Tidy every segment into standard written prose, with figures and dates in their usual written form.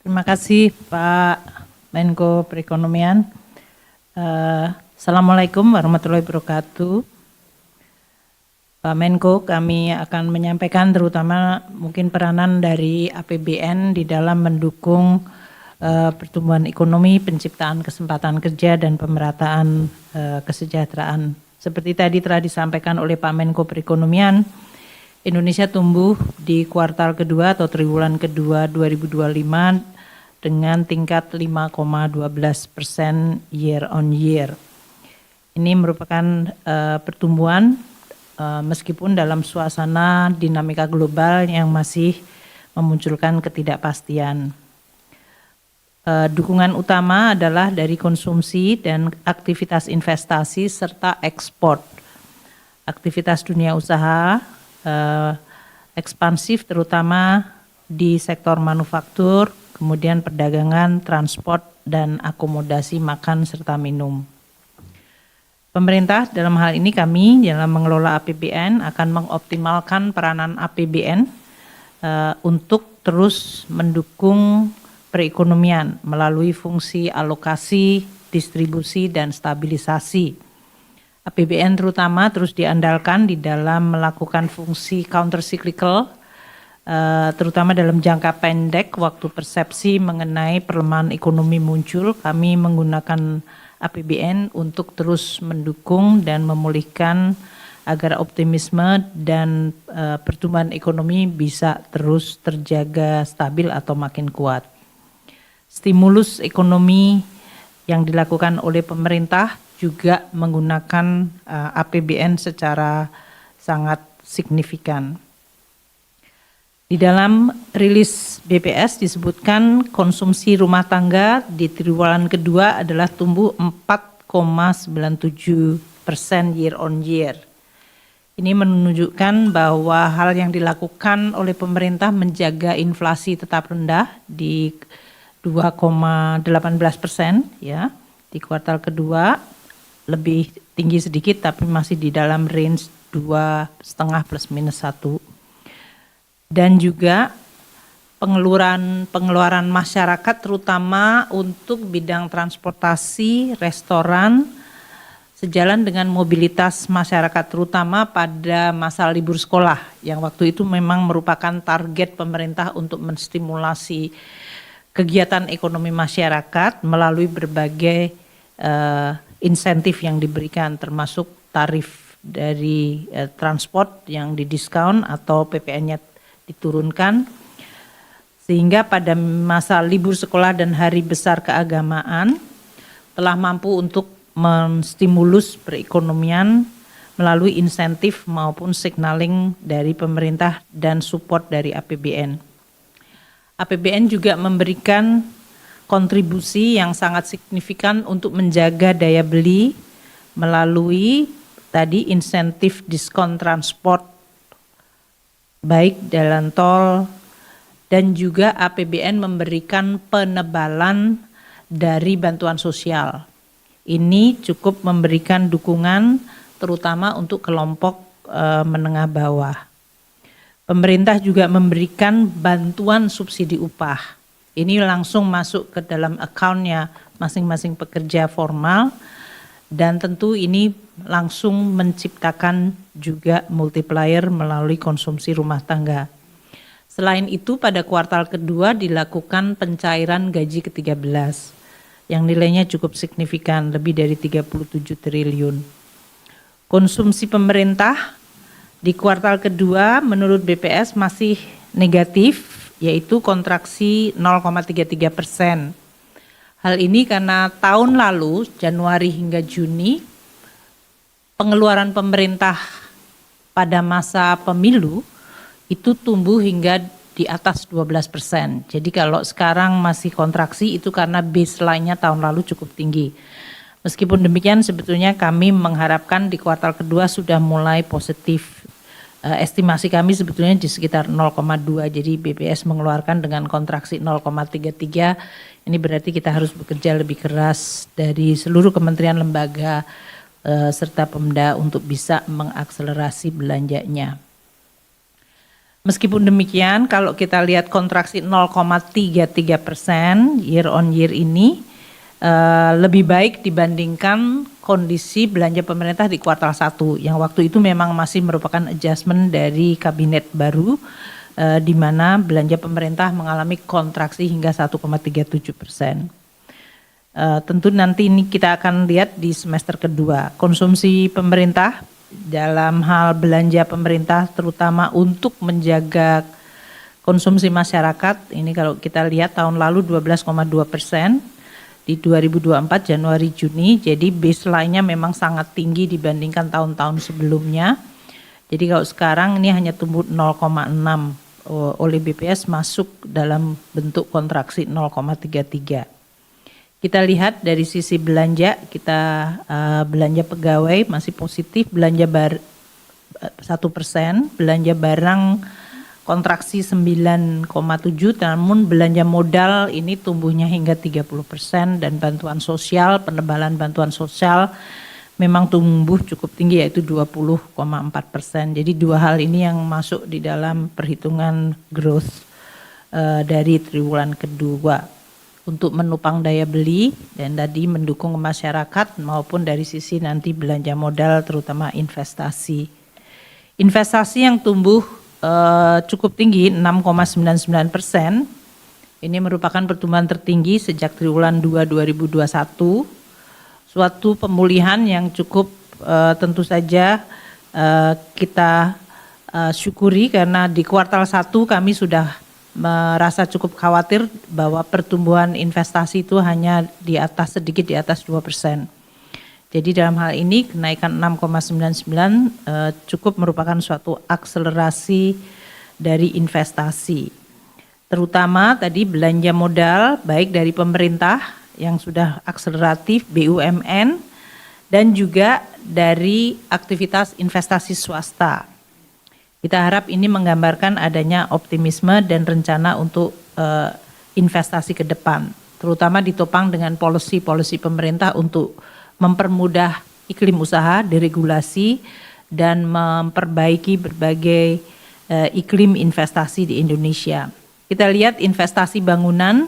Terima kasih Pak Menko Perekonomian. Assalamualaikum warahmatullahi wabarakatuh. Pak Menko, kami akan menyampaikan terutama mungkin peranan dari APBN di dalam mendukung pertumbuhan ekonomi, penciptaan kesempatan kerja, dan pemerataan kesejahteraan. Seperti tadi telah disampaikan oleh Pak Menko Perekonomian, Indonesia tumbuh di kuartal kedua atau triwulan kedua 2025 dengan tingkat 5,12% year on year. Ini merupakan pertumbuhan meskipun dalam suasana dinamika global yang masih memunculkan ketidakpastian. Dukungan utama adalah dari konsumsi dan aktivitas investasi serta ekspor. Aktivitas dunia usaha ekspansif terutama di sektor manufaktur, kemudian perdagangan, transport, dan akomodasi makan serta minum. Pemerintah dalam hal ini kami dalam mengelola APBN akan mengoptimalkan peranan APBN untuk terus mendukung perekonomian melalui fungsi alokasi, distribusi, dan stabilisasi. APBN terutama terus diandalkan di dalam melakukan fungsi counter cyclical, terutama dalam jangka pendek waktu persepsi mengenai pelemahan ekonomi muncul, kami menggunakan APBN untuk terus mendukung dan memulihkan agar optimisme dan pertumbuhan ekonomi bisa terus terjaga stabil atau makin kuat. Stimulus ekonomi yang dilakukan oleh pemerintah juga menggunakan APBN secara sangat signifikan. Di dalam rilis BPS disebutkan konsumsi rumah tangga di triwulan kedua adalah tumbuh 4,97% year on year. Ini menunjukkan bahwa hal yang dilakukan oleh pemerintah menjaga inflasi tetap rendah di 2,18% ya di kuartal kedua. Lebih tinggi sedikit tapi masih di dalam range 2,5 plus minus 1. Dan juga pengeluaran masyarakat terutama untuk bidang transportasi, restoran, sejalan dengan mobilitas masyarakat terutama pada masa libur sekolah yang waktu itu memang merupakan target pemerintah untuk menstimulasi kegiatan ekonomi masyarakat melalui berbagai insentif yang diberikan termasuk tarif dari transport yang didiskon atau PPN-nya diturunkan sehingga pada masa libur sekolah dan hari besar keagamaan telah mampu untuk menstimulus perekonomian melalui insentif maupun signaling dari pemerintah dan support dari APBN. APBN juga memberikan kontribusi yang sangat signifikan untuk menjaga daya beli melalui tadi insentif diskon transport baik jalan tol dan juga APBN memberikan penebalan dari bantuan sosial. Ini cukup memberikan dukungan terutama untuk kelompok menengah bawah. Pemerintah juga memberikan bantuan subsidi upah. Ini langsung masuk ke dalam account-nya masing-masing pekerja formal dan tentu ini langsung menciptakan juga multiplier melalui konsumsi rumah tangga. Selain itu pada kuartal kedua dilakukan pencairan gaji ke-13 yang nilainya cukup signifikan lebih dari 37 triliun. Konsumsi pemerintah di kuartal kedua menurut BPS masih negatif yaitu kontraksi 0,33%. Hal ini karena tahun lalu Januari hingga Juni pengeluaran pemerintah pada masa pemilu itu tumbuh hingga di atas 12%. Jadi kalau sekarang masih kontraksi itu karena baseline-nya tahun lalu cukup tinggi. Meskipun demikian sebetulnya kami mengharapkan di kuartal kedua sudah mulai positif. Estimasi kami sebetulnya di sekitar 0,2, jadi BPS mengeluarkan dengan kontraksi 0,33, ini berarti kita harus bekerja lebih keras dari seluruh kementerian lembaga serta Pemda untuk bisa mengakselerasi belanjanya. Meskipun demikian, kalau kita lihat kontraksi 0,33% year on year ini lebih baik dibandingkan kondisi belanja pemerintah di kuartal 1 yang waktu itu memang masih merupakan adjustment dari kabinet baru di mana belanja pemerintah mengalami kontraksi hingga 1,37%. Tentu nanti ini kita akan lihat di semester kedua. Konsumsi pemerintah dalam hal belanja pemerintah terutama untuk menjaga konsumsi masyarakat, ini kalau kita lihat tahun lalu 12,2% di 2024 Januari Juni, jadi baseline-nya memang sangat tinggi dibandingkan tahun-tahun sebelumnya. Jadi kalau sekarang ini hanya tumbuh 0,6 oleh BPS masuk dalam bentuk kontraksi 0,33. Kita lihat dari sisi belanja, kita belanja pegawai masih positif, belanja 1%, belanja barang kontraksi 9,7, namun belanja modal ini tumbuhnya hingga 30% dan bantuan sosial, penebalan bantuan sosial memang tumbuh cukup tinggi yaitu 20,4%. Jadi dua hal ini yang masuk di dalam perhitungan growth dari triwulan kedua. Untuk menopang daya beli dan tadi mendukung masyarakat maupun dari sisi nanti belanja modal terutama investasi. Investasi yang tumbuh cukup tinggi 6,99%. Ini merupakan pertumbuhan tertinggi sejak triwulan 2 2021. Suatu pemulihan yang cukup tentu saja kita syukuri karena di kuartal 1 kami sudah merasa cukup khawatir bahwa pertumbuhan investasi itu hanya sedikit di atas 2%. Jadi dalam hal ini kenaikan 6,99 cukup merupakan suatu akselerasi dari investasi. Terutama tadi belanja modal baik dari pemerintah yang sudah akseleratif, BUMN, dan juga dari aktivitas investasi swasta. Kita harap ini menggambarkan adanya optimisme dan rencana untuk investasi ke depan, terutama ditopang dengan policy pemerintah untuk mempermudah iklim usaha, deregulasi, dan memperbaiki berbagai iklim investasi di Indonesia. Kita lihat investasi bangunan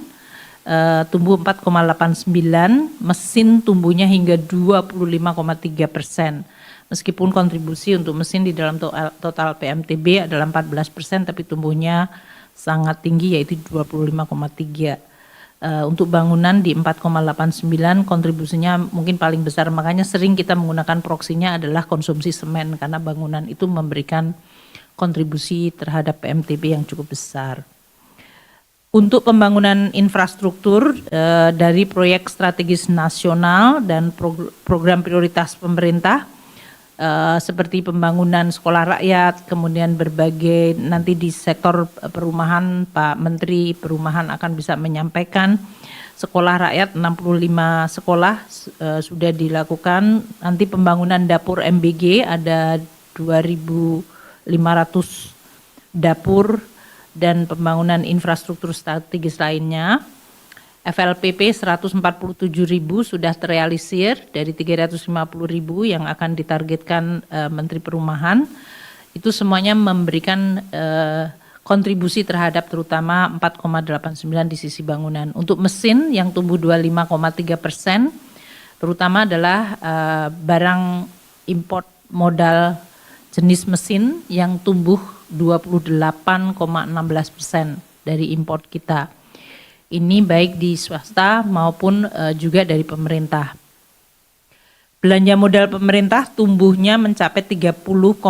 tumbuh 4,89, mesin tumbuhnya hingga 25,3%. Meskipun kontribusi untuk mesin di dalam total PMTB adalah 14%, tapi tumbuhnya sangat tinggi yaitu 25,3%. Untuk bangunan di 4,89 kontribusinya mungkin paling besar, makanya sering kita menggunakan proksinya adalah konsumsi semen karena bangunan itu memberikan kontribusi terhadap PMTB yang cukup besar. Untuk pembangunan infrastruktur dari proyek strategis nasional dan program prioritas pemerintah, seperti pembangunan sekolah rakyat, kemudian berbagai nanti di sektor perumahan, Pak Menteri Perumahan akan bisa menyampaikan sekolah rakyat 65 sekolah sudah dilakukan, nanti pembangunan dapur MBG ada 2.500 dapur dan pembangunan infrastruktur strategis lainnya. FLPP 147.000 sudah terrealisir dari 350.000 yang akan ditargetkan Menteri Perumahan. Itu semuanya memberikan kontribusi terhadap terutama 4,89 di sisi bangunan. Untuk mesin yang tumbuh 25,3%, terutama adalah barang import modal jenis mesin yang tumbuh 28,16% dari import kita. Ini baik di swasta maupun juga dari pemerintah. Belanja modal pemerintah tumbuhnya mencapai 30,37%,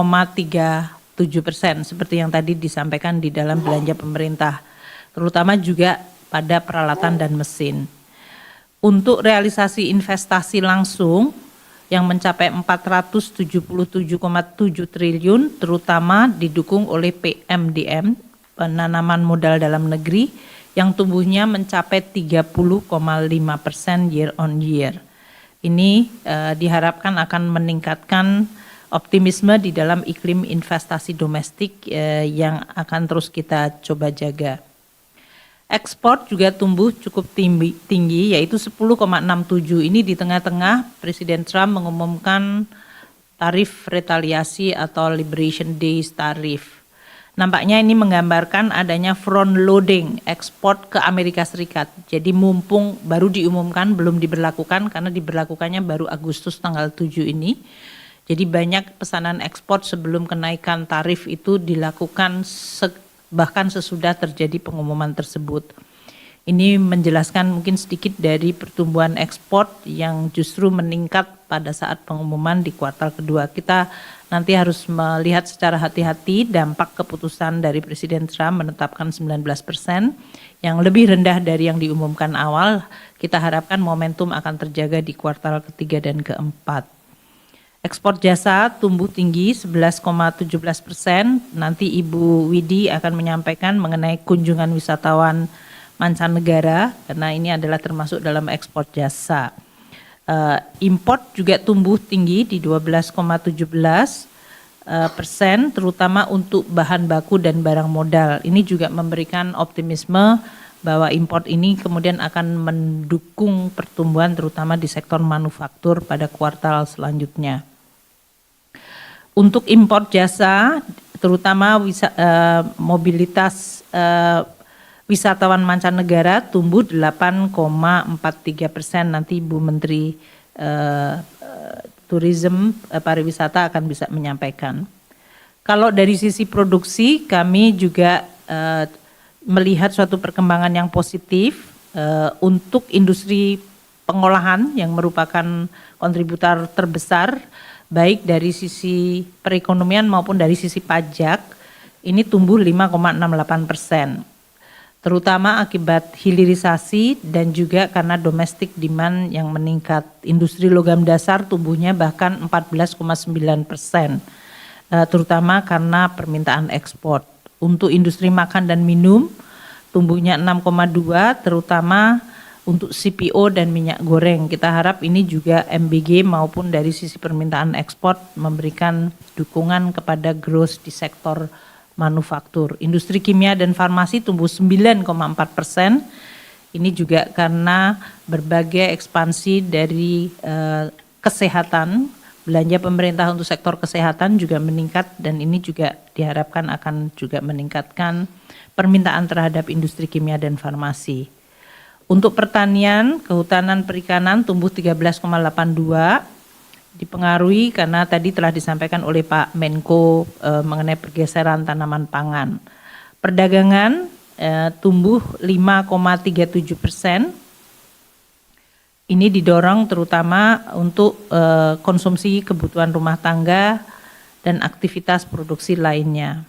seperti yang tadi disampaikan di dalam belanja pemerintah, terutama juga pada peralatan dan mesin. Untuk realisasi investasi langsung yang mencapai 477,7 triliun, terutama didukung oleh PMDM, penanaman modal dalam negeri, yang tumbuhnya mencapai 30,5% year on year. Ini diharapkan akan meningkatkan optimisme di dalam iklim investasi domestik yang akan terus kita coba jaga. Ekspor juga tumbuh cukup tinggi yaitu 10,67. Ini di tengah-tengah Presiden Trump mengumumkan tarif retaliasi atau Liberation Days tarif. Nampaknya ini menggambarkan adanya front loading ekspor ke Amerika Serikat. Jadi mumpung baru diumumkan, belum diberlakukan karena diberlakukannya baru Agustus tanggal 7 ini. Jadi banyak pesanan ekspor sebelum kenaikan tarif itu dilakukan bahkan sesudah terjadi pengumuman tersebut. Ini menjelaskan mungkin sedikit dari pertumbuhan ekspor yang justru meningkat pada saat pengumuman di kuartal kedua. Kita nanti harus melihat secara hati-hati dampak keputusan dari Presiden Trump menetapkan 19% yang lebih rendah dari yang diumumkan awal. Kita harapkan momentum akan terjaga di kuartal ketiga dan keempat. Ekspor jasa tumbuh tinggi 11,17%. Nanti Ibu Widi akan menyampaikan mengenai kunjungan wisatawan mancanegara karena ini adalah termasuk dalam ekspor jasa. Import juga tumbuh tinggi di 12,17%, terutama untuk bahan baku dan barang modal. Ini juga memberikan optimisme bahwa import ini kemudian akan mendukung pertumbuhan terutama di sektor manufaktur pada kuartal selanjutnya. Untuk impor jasa, terutama mobilitas wisatawan mancanegara tumbuh 8,43%. Nanti Ibu Menteri Tourism Pariwisata akan bisa menyampaikan. Kalau dari sisi produksi, kami juga melihat suatu perkembangan yang positif untuk industri pengolahan yang merupakan kontributor terbesar, baik dari sisi perekonomian maupun dari sisi pajak, ini tumbuh 5,68%. Terutama akibat hilirisasi dan juga karena domestic demand yang meningkat. Industri logam dasar tumbuhnya bahkan 14,9%, terutama karena permintaan ekspor. Untuk industri makan dan minum tumbuhnya 6,2%, terutama untuk CPO dan minyak goreng. Kita harap ini juga MBG maupun dari sisi permintaan ekspor memberikan dukungan kepada growth di sektor manufaktur. Industri kimia dan farmasi tumbuh 9,4%. Ini juga karena berbagai ekspansi dari kesehatan, belanja pemerintah untuk sektor kesehatan juga meningkat dan ini juga diharapkan akan juga meningkatkan permintaan terhadap industri kimia dan farmasi. Untuk pertanian, kehutanan perikanan tumbuh 13,82%. Dipengaruhi karena tadi telah disampaikan oleh Pak Menko mengenai pergeseran tanaman pangan. Perdagangan tumbuh 5,37%. Ini didorong terutama untuk konsumsi kebutuhan rumah tangga dan aktivitas produksi lainnya.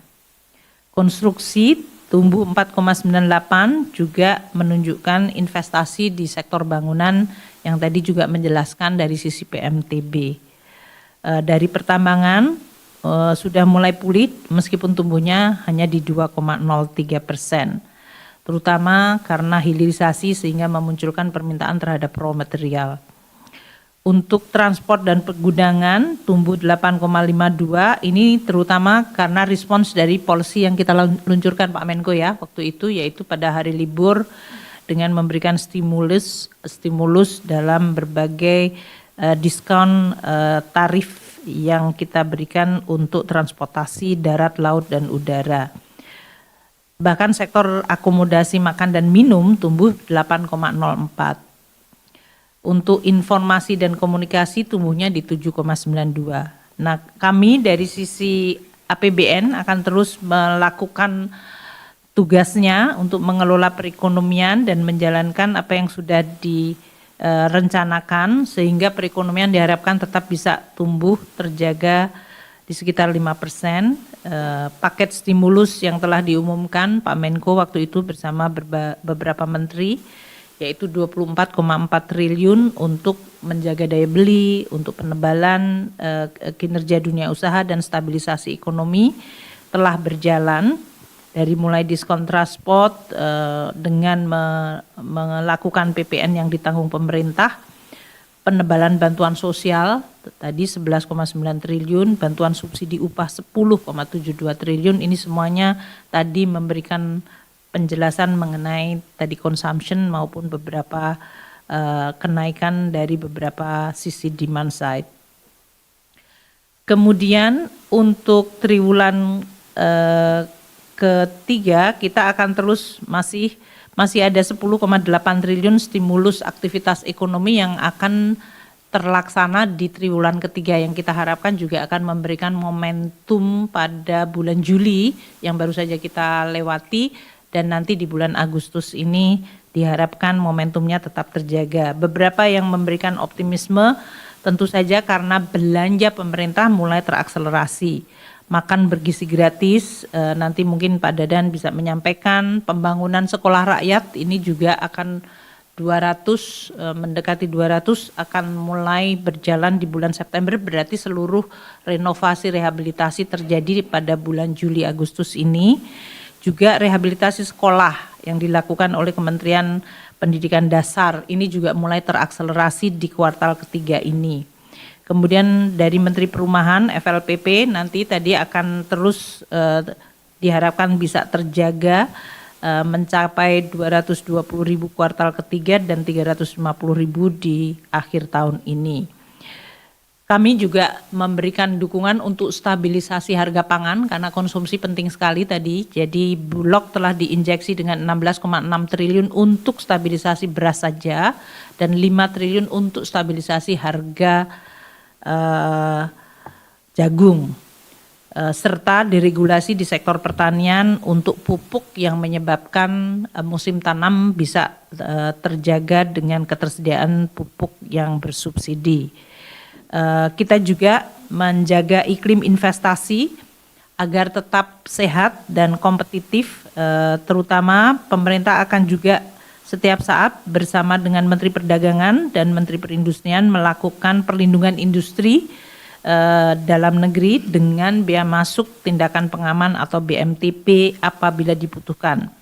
Konstruksi tumbuh 4,98 juga menunjukkan investasi di sektor bangunan yang tadi juga menjelaskan dari sisi PMTB. Dari pertambangan sudah mulai pulih meskipun tumbuhnya hanya di 2,03%, terutama karena hilirisasi sehingga memunculkan permintaan terhadap raw material. Untuk transport dan pergudangan tumbuh 8,52, ini terutama karena respons dari policy yang kita luncurkan Pak Menko ya waktu itu, yaitu pada hari libur dengan memberikan stimulus dalam berbagai diskon tarif yang kita berikan untuk transportasi darat, laut, dan udara. Bahkan sektor akomodasi makan dan minum tumbuh 8,04. Untuk informasi dan komunikasi tumbuhnya di 7,92. Nah, kami dari sisi APBN akan terus melakukan tugasnya untuk mengelola perekonomian dan menjalankan apa yang sudah direncanakan sehingga perekonomian diharapkan tetap bisa tumbuh terjaga di sekitar 5%. Paket stimulus yang telah diumumkan Pak Menko waktu itu bersama beberapa menteri, yaitu 24,4 triliun untuk menjaga daya beli, untuk penebalan kinerja dunia usaha dan stabilisasi ekonomi telah berjalan. Dari mulai diskon transport dengan melakukan PPN yang ditanggung pemerintah, penebalan bantuan sosial tadi 11,9 triliun, bantuan subsidi upah 10,72 triliun, ini semuanya tadi memberikan penjelasan mengenai tadi consumption maupun beberapa kenaikan dari beberapa sisi demand side. Kemudian untuk triwulan ketiga, kita akan terus masih ada 10,8 triliun stimulus aktivitas ekonomi yang akan terlaksana di triwulan ketiga, yang kita harapkan juga akan memberikan momentum pada bulan Juli yang baru saja kita lewati, dan nanti di bulan Agustus ini diharapkan momentumnya tetap terjaga. Beberapa yang memberikan optimisme tentu saja karena belanja pemerintah mulai terakselerasi. Makan bergizi gratis, nanti mungkin Pak Dadan bisa menyampaikan. Pembangunan sekolah rakyat ini juga akan 200, mendekati 200 akan mulai berjalan di bulan September, berarti seluruh renovasi rehabilitasi terjadi pada bulan Juli Agustus ini. Juga rehabilitasi sekolah yang dilakukan oleh Kementerian Pendidikan Dasar ini juga mulai terakselerasi di kuartal ketiga ini. Kemudian dari Menteri Perumahan FLPP nanti tadi akan terus diharapkan bisa terjaga mencapai 220.000 kuartal ketiga dan 350.000 di akhir tahun ini. Kami juga memberikan dukungan untuk stabilisasi harga pangan karena konsumsi penting sekali tadi. Jadi Bulog telah diinjeksi dengan 16,6 triliun untuk stabilisasi beras saja dan 5 triliun untuk stabilisasi harga jagung, serta deregulasi di sektor pertanian untuk pupuk yang menyebabkan musim tanam bisa terjaga dengan ketersediaan pupuk yang bersubsidi. Kita juga menjaga iklim investasi agar tetap sehat dan kompetitif, terutama pemerintah akan juga setiap saat bersama dengan Menteri Perdagangan dan Menteri Perindustrian melakukan perlindungan industri dalam negeri dengan bea masuk tindakan pengaman atau BMTP apabila dibutuhkan.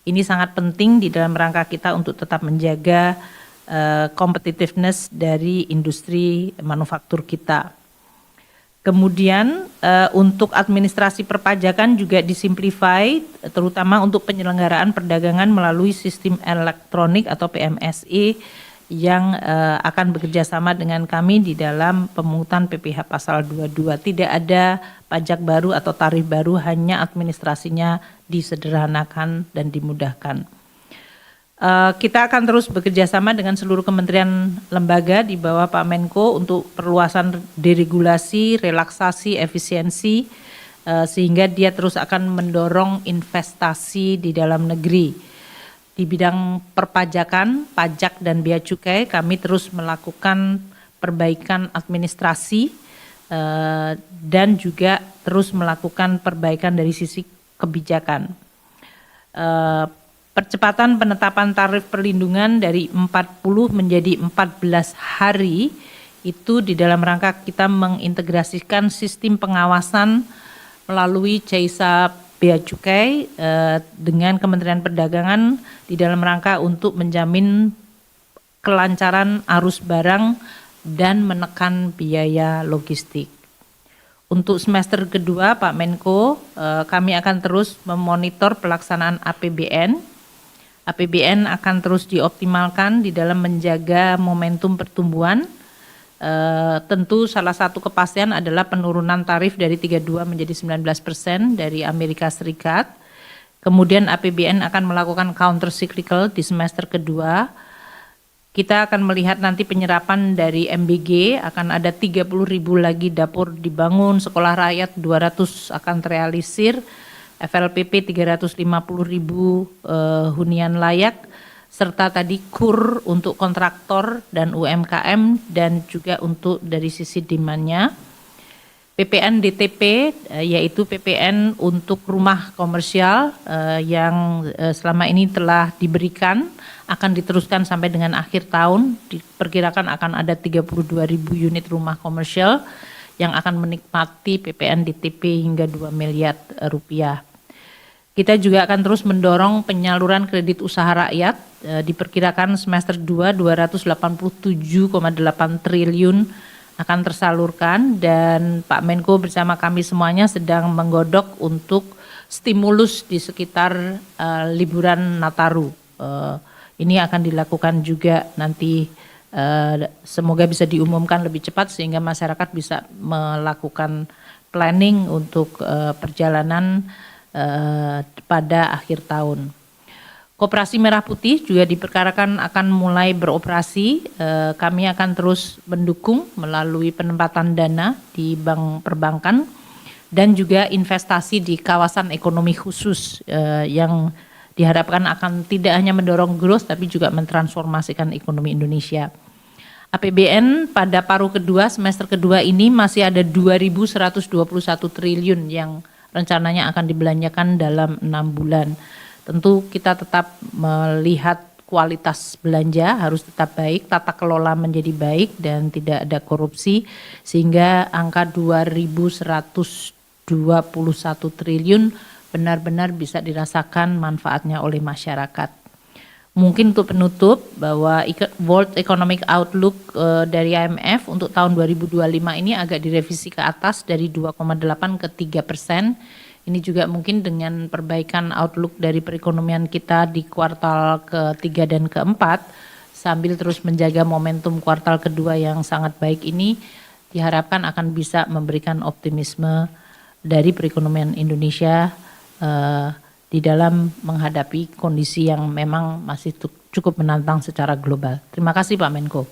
Ini sangat penting di dalam rangka kita untuk tetap menjaga competitiveness dari industri manufaktur kita. Kemudian untuk administrasi perpajakan juga disimplify, terutama untuk penyelenggaraan perdagangan melalui sistem elektronik atau PMSE yang akan bekerja sama dengan kami di dalam pemungutan PPh pasal 22. Tidak ada pajak baru atau tarif baru, hanya administrasinya disederhanakan dan dimudahkan. Kita akan terus bekerja sama dengan seluruh kementerian lembaga di bawah Pak Menko untuk perluasan deregulasi, relaksasi, efisiensi, sehingga dia terus akan mendorong investasi di dalam negeri. Di bidang perpajakan, pajak dan bea cukai, kami terus melakukan perbaikan administrasi dan juga terus melakukan perbaikan dari sisi kebijakan. Percepatan penetapan tarif perlindungan dari 40 menjadi 14 hari itu di dalam rangka kita mengintegrasikan sistem pengawasan melalui CAISA Bea Cukai dengan Kementerian Perdagangan di dalam rangka untuk menjamin kelancaran arus barang dan menekan biaya logistik. Untuk semester kedua Pak Menko, kami akan terus memonitor pelaksanaan APBN. APBN akan terus dioptimalkan di dalam menjaga momentum pertumbuhan. Tentu salah satu kepastian adalah penurunan tarif dari 32 menjadi 19% dari Amerika Serikat. Kemudian APBN akan melakukan counter cyclical di semester kedua. Kita akan melihat nanti penyerapan dari MBG, akan ada 30.000 lagi dapur dibangun, sekolah rakyat 200 akan terrealisir, FLPP 350.000 hunian layak, serta tadi KUR untuk kontraktor dan UMKM dan juga untuk dari sisi demand-nya. PPN DTP yaitu PPN untuk rumah komersial yang selama ini telah diberikan akan diteruskan sampai dengan akhir tahun, diperkirakan akan ada 32.000 unit rumah komersial yang akan menikmati PPN DTP hingga 2 miliar rupiah. Kita juga akan terus mendorong penyaluran kredit usaha rakyat, diperkirakan semester 2 287,8 triliun akan tersalurkan, dan Pak Menko bersama kami semuanya sedang menggodok untuk stimulus di sekitar liburan Nataru. Ini akan dilakukan juga nanti, semoga bisa diumumkan lebih cepat sehingga masyarakat bisa melakukan planning untuk perjalanan pada akhir tahun. Koperasi Merah Putih juga diperkirakan akan mulai beroperasi. Kami akan terus mendukung melalui penempatan dana di bank perbankan dan juga investasi di kawasan ekonomi khusus yang diharapkan akan tidak hanya mendorong growth tapi juga mentransformasikan ekonomi Indonesia. APBN pada paruh kedua, semester kedua ini masih ada 2.121 triliun yang rencananya akan dibelanjakan dalam 6 bulan. Tentu kita tetap melihat kualitas belanja harus tetap baik, tata kelola menjadi baik dan tidak ada korupsi sehingga angka 2.121 triliun benar-benar bisa dirasakan manfaatnya oleh masyarakat. Mungkin untuk penutup bahwa World Economic Outlook dari IMF untuk tahun 2025 ini agak direvisi ke atas dari 2,8 ke 3%. Ini juga mungkin dengan perbaikan outlook dari perekonomian kita di kuartal ketiga dan keempat, sambil terus menjaga momentum kuartal kedua yang sangat baik ini, diharapkan akan bisa memberikan optimisme dari perekonomian Indonesia di dalam menghadapi kondisi yang memang masih cukup menantang secara global. Terima kasih Pak Menko.